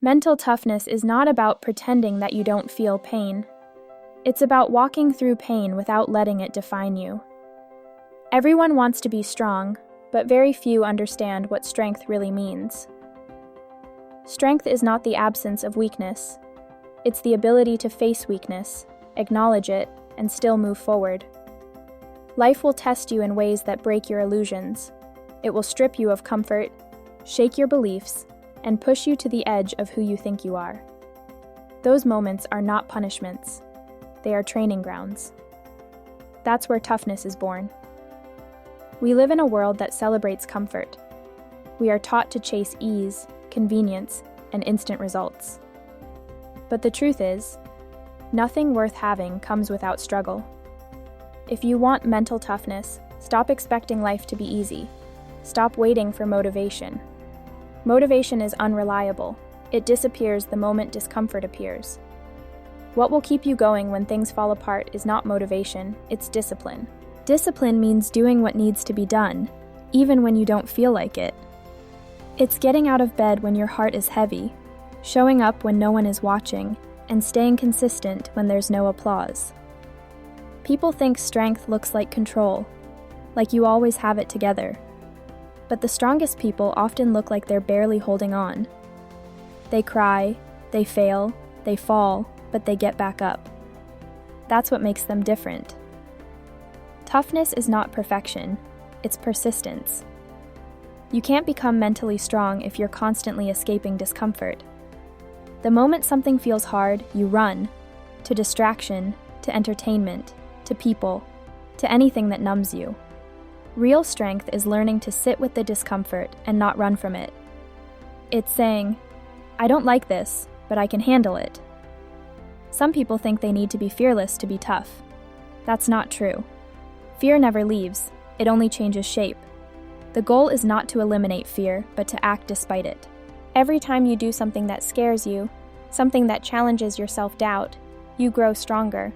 Mental toughness is not about pretending that you don't feel pain. It's about walking through pain without letting it define you. Everyone wants to be strong, but very few understand what strength really means. Strength is not the absence of weakness. It's the ability to face weakness, acknowledge it, and still move forward. Life will test you in ways that break your illusions. It will strip you of comfort, shake your beliefs, and push you to the edge of who you think you are. Those moments are not punishments. They are training grounds. That's where toughness is born. We live in a world that celebrates comfort. We are taught to chase ease, convenience, and instant results. But the truth is, nothing worth having comes without struggle. If you want mental toughness, stop expecting life to be easy. Stop waiting for motivation. Motivation is unreliable. It disappears the moment discomfort appears. What will keep you going when things fall apart is not motivation, it's discipline. Discipline means doing what needs to be done, even when you don't feel like it. It's getting out of bed when your heart is heavy, showing up when no one is watching, and staying consistent when there's no applause. People think strength looks like control, like you always have it together. But the strongest people often look like they're barely holding on. They cry, they fail, they fall, but they get back up. That's what makes them different. Toughness is not perfection, it's persistence. You can't become mentally strong if you're constantly escaping discomfort. The moment something feels hard, you run, to distraction, to entertainment, to people, to anything that numbs you. Real strength is learning to sit with the discomfort and not run from it. It's saying, I don't like this, but I can handle it. Some people think they need to be fearless to be tough. That's not true. Fear never leaves, it only changes shape. The goal is not to eliminate fear, but to act despite it. Every time you do something that scares you, something that challenges your self-doubt, you grow stronger.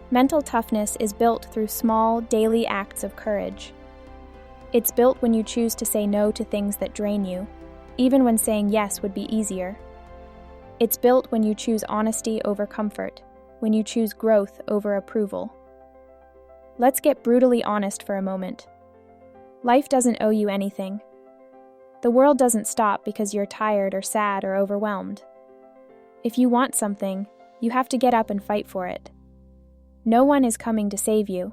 Mental toughness is built through small, daily acts of courage. It's built when you choose to say no to things that drain you, even when saying yes would be easier. It's built when you choose honesty over comfort, when you choose growth over approval. Let's get brutally honest for a moment. Life doesn't owe you anything. The world doesn't stop because you're tired or sad or overwhelmed. If you want something, you have to get up and fight for it. No one is coming to save you.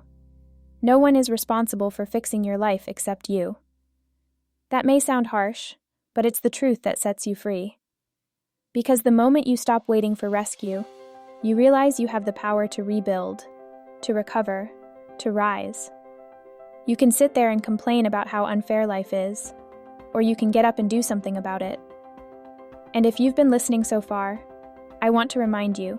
No one is responsible for fixing your life except you. That may sound harsh, but it's the truth that sets you free. Because the moment you stop waiting for rescue, you realize you have the power to rebuild, to recover, to rise. You can sit there and complain about how unfair life is, or you can get up and do something about it. And if you've been listening so far, I want to remind you,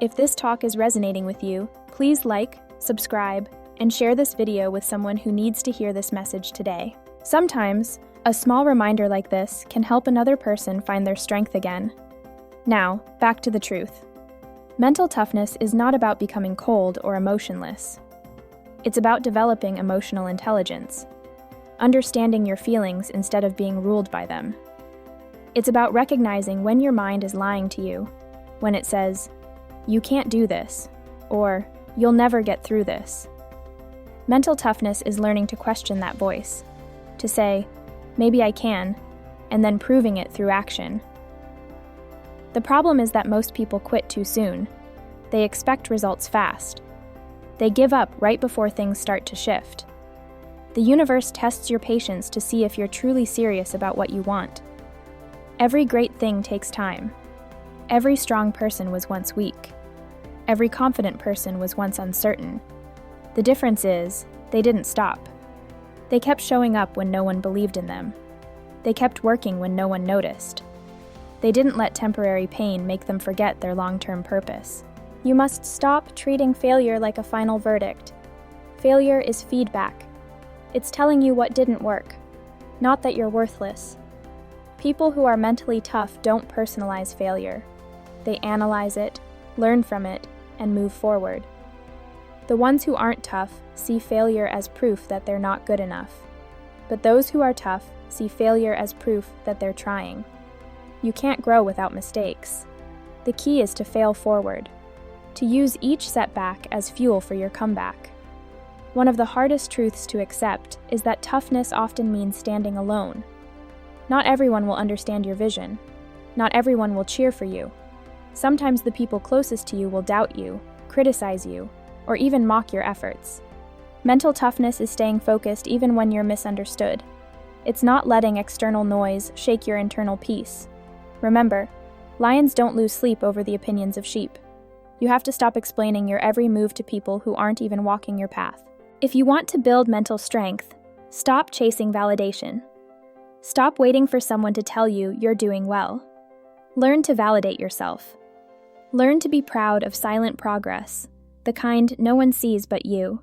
if this talk is resonating with you, please like, subscribe, and share this video with someone who needs to hear this message today. Sometimes, a small reminder like this can help another person find their strength again. Now, back to the truth. Mental toughness is not about becoming cold or emotionless. It's about developing emotional intelligence, understanding your feelings instead of being ruled by them. It's about recognizing when your mind is lying to you, when it says, "You can't do this," or "You'll never get through this." Mental toughness is learning to question that voice, to say, "Maybe I can," and then proving it through action. The problem is that most people quit too soon. They expect results fast. They give up right before things start to shift. The universe tests your patience to see if you're truly serious about what you want. Every great thing takes time. Every strong person was once weak. Every confident person was once uncertain. The difference is, they didn't stop. They kept showing up when no one believed in them. They kept working when no one noticed. They didn't let temporary pain make them forget their long-term purpose. You must stop treating failure like a final verdict. Failure is feedback. It's telling you what didn't work, not that you're worthless. People who are mentally tough don't personalize failure. They analyze it, learn from it, and move forward. The ones who aren't tough see failure as proof that they're not good enough. But those who are tough see failure as proof that they're trying. You can't grow without mistakes. The key is to fail forward, to use each setback as fuel for your comeback. One of the hardest truths to accept is that toughness often means standing alone. Not everyone will understand your vision. Not everyone will cheer for you. Sometimes the people closest to you will doubt you, criticize you, or even mock your efforts. Mental toughness is staying focused even when you're misunderstood. It's not letting external noise shake your internal peace. Remember, lions don't lose sleep over the opinions of sheep. You have to stop explaining your every move to people who aren't even walking your path. If you want to build mental strength, stop chasing validation. Stop waiting for someone to tell you you're doing well. Learn to validate yourself. Learn to be proud of silent progress, the kind no one sees but you.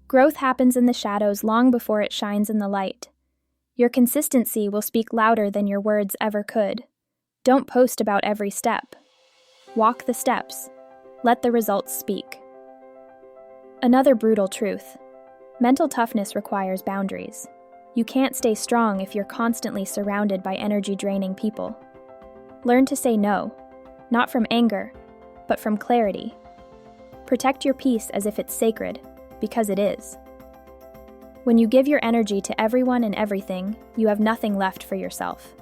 Growth happens in the shadows long before it shines in the light. Your consistency will speak louder than your words ever could. Don't post about every step. Walk the steps. Let the results speak. Another brutal truth. Mental toughness requires boundaries. You can't stay strong if you're constantly surrounded by energy-draining people. Learn to say no, not from anger, but from clarity. Protect your peace as if it's sacred, because it is. When you give your energy to everyone and everything, you have nothing left for yourself.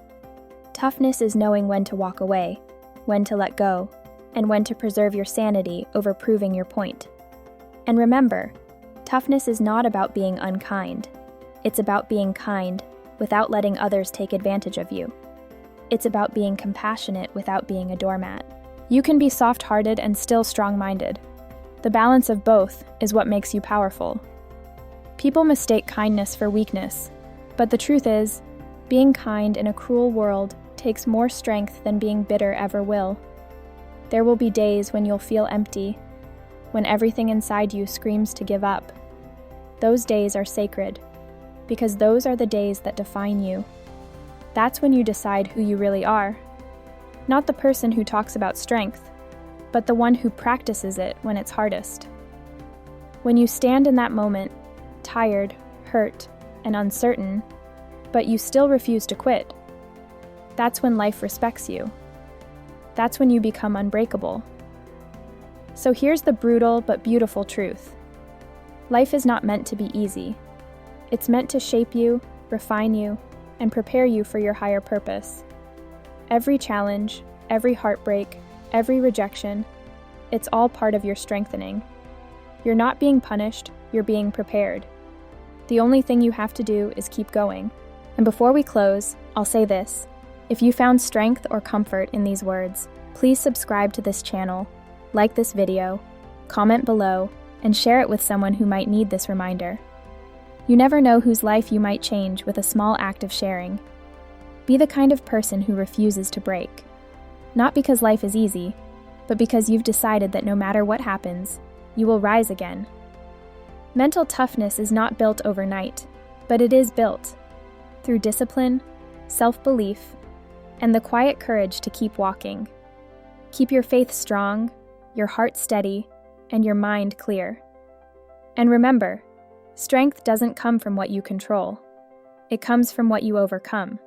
Toughness is knowing when to walk away, when to let go, and when to preserve your sanity over proving your point. And remember, toughness is not about being unkind. It's about being kind without letting others take advantage of you. It's about being compassionate without being a doormat. You can be soft-hearted and still strong-minded. The balance of both is what makes you powerful. People mistake kindness for weakness, but the truth is, being kind in a cruel world takes more strength than being bitter ever will. There will be days when you'll feel empty, when everything inside you screams to give up. Those days are sacred, because those are the days that define you. That's when you decide who you really are. Not the person who talks about strength, but the one who practices it when it's hardest. When you stand in that moment, tired, hurt, and uncertain, but you still refuse to quit, that's when life respects you. That's when you become unbreakable. So here's the brutal but beautiful truth. Life is not meant to be easy. It's meant to shape you, refine you, and prepare you for your higher purpose. Every challenge, every heartbreak, every rejection, it's all part of your strengthening. You're not being punished, you're being prepared. The only thing you have to do is keep going. And before we close, I'll say this. If you found strength or comfort in these words, please subscribe to this channel, like this video, comment below, and share it with someone who might need this reminder. You never know whose life you might change with a small act of sharing. Be the kind of person who refuses to break. Not because life is easy, but because you've decided that no matter what happens, you will rise again. Mental toughness is not built overnight, but it is built through discipline, self-belief, and the quiet courage to keep walking. Keep your faith strong, your heart steady, and your mind clear. And remember, strength doesn't come from what you control. It comes from what you overcome.